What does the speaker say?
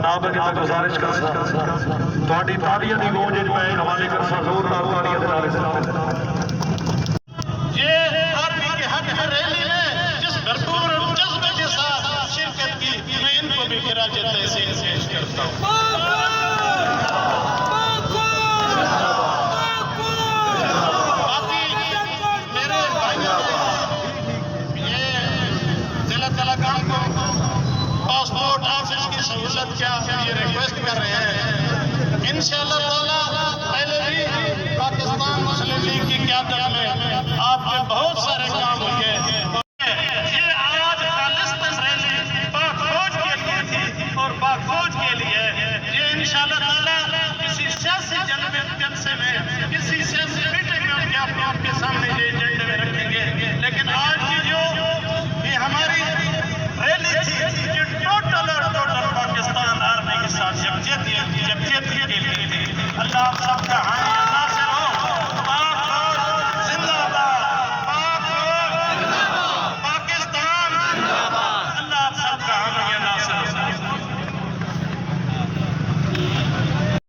जनाब अगे मैं गुजारिश कर थोड़ी तालियां दी गूंज मैं हवाले कर जोरदार तालियां दे नाल ये आर्मी के हक में रैली में जिस भरपूर जज्बे के साथ शिरकत की, मैं इनको भी खिराज तहसीन पेश करता हूँ। बाकी मेरे भाइयों ये जिला तेलंगाना को पासपोर्ट ऑफिस की सहूलत क्या ये रिक्वेस्ट कर रहे हैं। इंशाअल्लाह ताला पहले भी पाकिस्तान मुस्लिम लीग की क़यादत में आपके बहुत सारे काम हुए। ये आज खालिस्तान रैली पाक फौज के लिए थी और पाक फौज के लिए ये इंशाअल्लाह ताला किसी सियासी जलसे में किसी सियासी मीटिंग में उनके आपके सामने ये एजेंडे में रखेंगे। लेकिन आज की जो ये हमारी रैली थी ये टोटल और टोटल पाकिस्तान आर्मी के साथ यकजहती के लिए थी। अल्लाह आप सबका